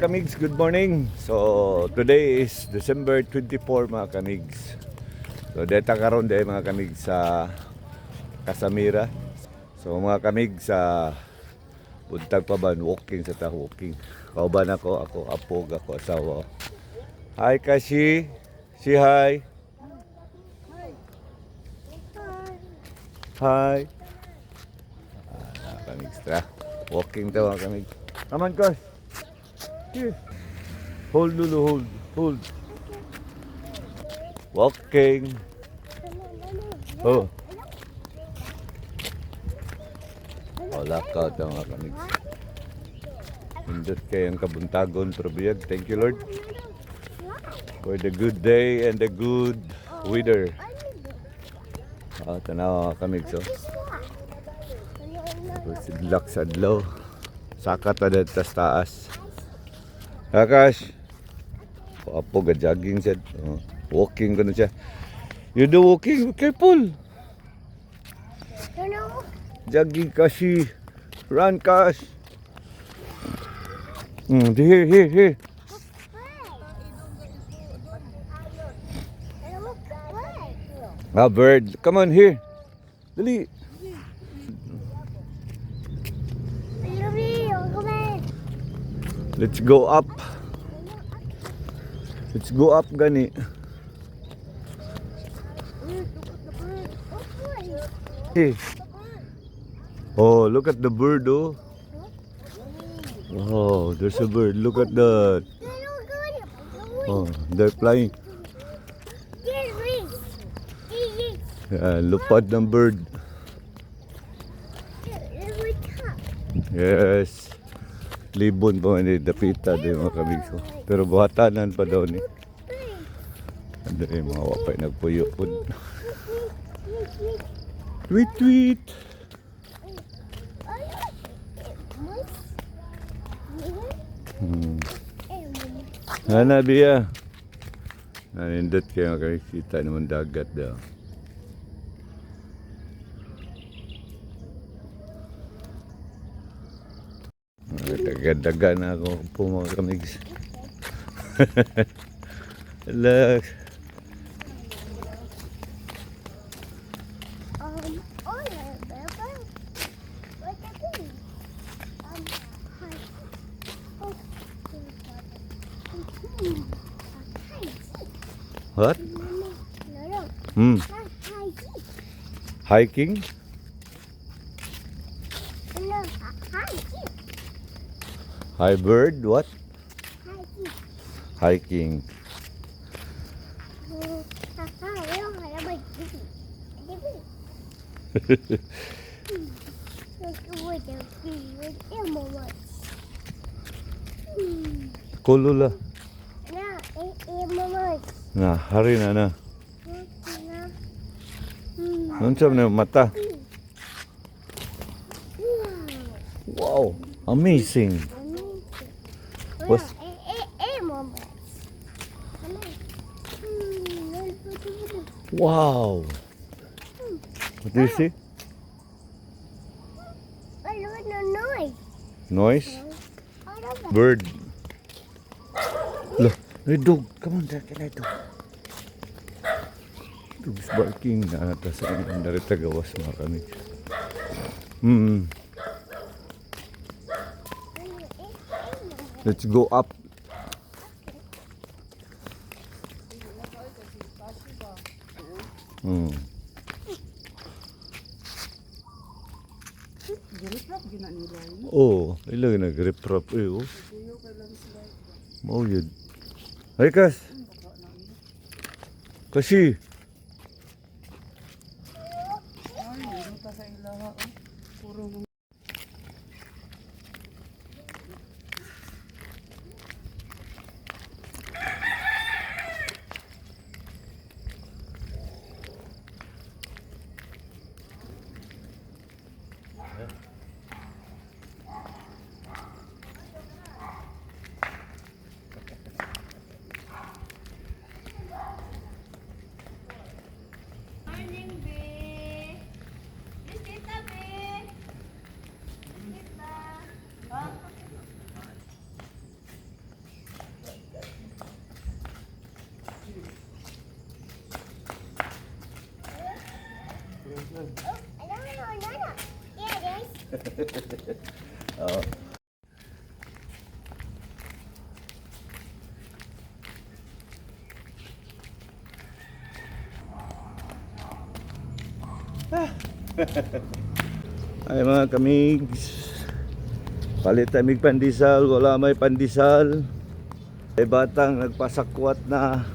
kamigs, good morning. So today is December 24 mga kamigs. So deta karon day mga kamigs sa Casamira. So mga kamigs sa buntag pa ba walking sa walking. Kauban ako apog ako asawa. Hi Kashi. Si hi. Hi. Kamigs tra. Walking to mga kamigs. Come on, Kosh. Here. Hold dulu, hold. Walking. Oh. Lakaw ito mga kamigs. Hindot kayang kabuntagon probiyag. Thank you, Lord, for the good day and the good weather. Tanaw mga kamigs. Sidlak sa adlaw. Sakat na tas taas. Akash. Apo ga jogging siya. Walking ko na siya. You do walking, careful. Jogging Kashi. Run Kash. Here. Bird. Come on here. Dali. Let's go up. Let's go up gani. Hey. Oh, look at the bird, oh. Oh, there's a bird. Look at that. Oh, they're flying. Lupad ng bird. Yes. Libon pa man dapita din mga kamigs. Pero buhatanan pa daw ni. Ano yung mga wapay nagpuyo po. Tweet. Hana biya. Nanindot kayo makikita naman dagat daw. Daga na ako po mga kamigs. Look. What? Hiking? Hi bird, what? Hiking. Kulula. Nah, hari na. Nansam na mata. Wow, amazing. What's wow. What do you see? Noise? Bird. Look, a dog. Come on, there can I dog. Dog's barking. Nasa narita gawas mga kami. Let's go up. Oh, ilang nag-reprop oh. Mau yun. Hai Kas. Kashi. Oo. Ay mga kamigs, palit tamig pandisal, wala may pandisal. Ay batang nagpasakwat na.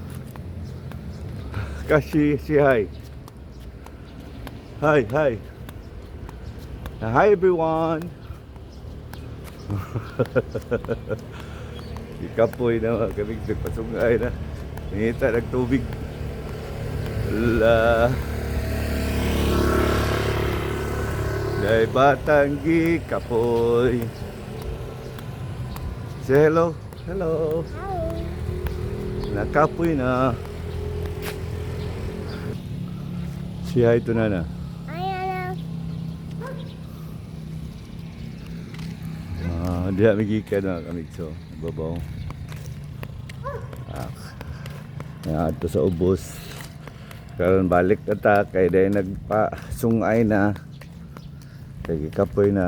Kasi si hi. Hi, hi. Hi everyone. Ikapoy na mga kamigs, nagpasungay na. Nangita nagtubig. La. Day batang gikapoy. Say hello. Hello. Hi. Nakapoy na. Si hi to na. Ayan Diha migikan na kami so babaw. Ito sa ubos. Karon balik na ta kay day nagpa-sungay na. Kay kapoy na.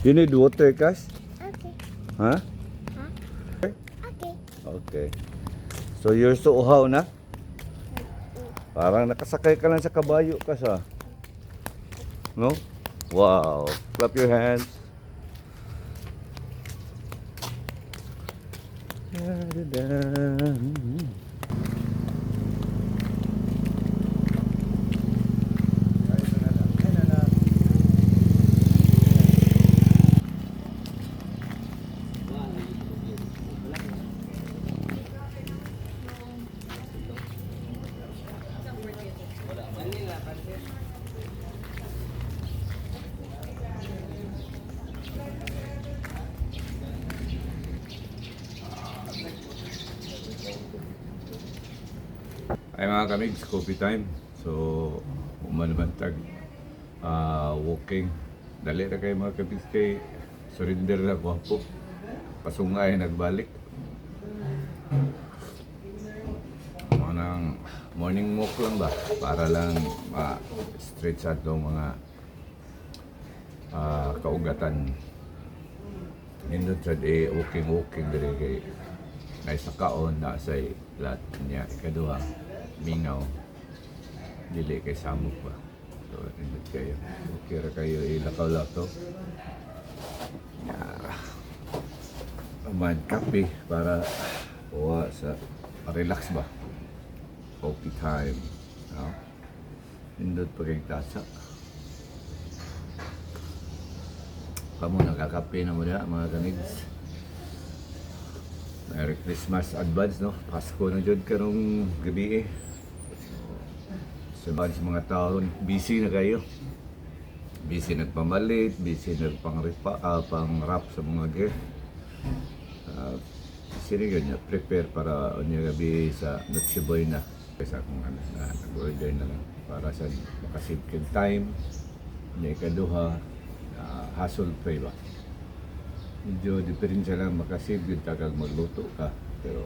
You need water, Kas? Okay. Ha? Okay. Okay. So you're so uhaw na? Parang nakasakay ka lang sa kabayo, Kas, ha? No? Wow. Clap your hands. Ay mga kamigs, coffee time. So, umanamantag walking. Dali na kayo mga kamigs kay surrender na gwapo. Pasungay nagbalik. Manang morning walk lang ba? Para lang stretch out ng mga kaugatan. Nindot sa walking dali kay ay sa kaon na sa lahat niya ikaduha mingaw dili kay samok ba so nindot kayo okay ra kayo ilakaw-lakaw man kape para sa relax ba coffee time no? Nindot pa kayong tasa kamo nakakape na mo na mga kanigs. Merry Christmas advance, no? Pasko na dyan karong gabi eh. Sa mga taon, busy na kayo. Busy nagpamalit, busy pang-wrap sa mga gift. Sino yun niya, prepare para niya gabi sa Noche Buena. Kaya akong nag-order na lang para sa makasave kang time. Niya ikaduha, hassle free ba? Medyo diferensya lang makasave yun kag magluto ka pero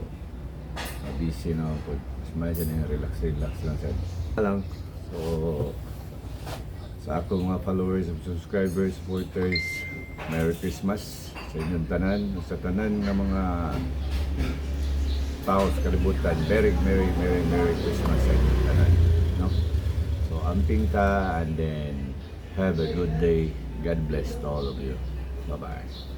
busy na ako mas may dyan yung relax lang sa lang so sa ako mga followers and subscribers supporters Merry Christmas sa inyong tanan sa tanan ng mga tao sa kalibutan Merry Christmas sa inyong tanan no? So amping ka and then have a good day. God bless to all of you. Bye bye.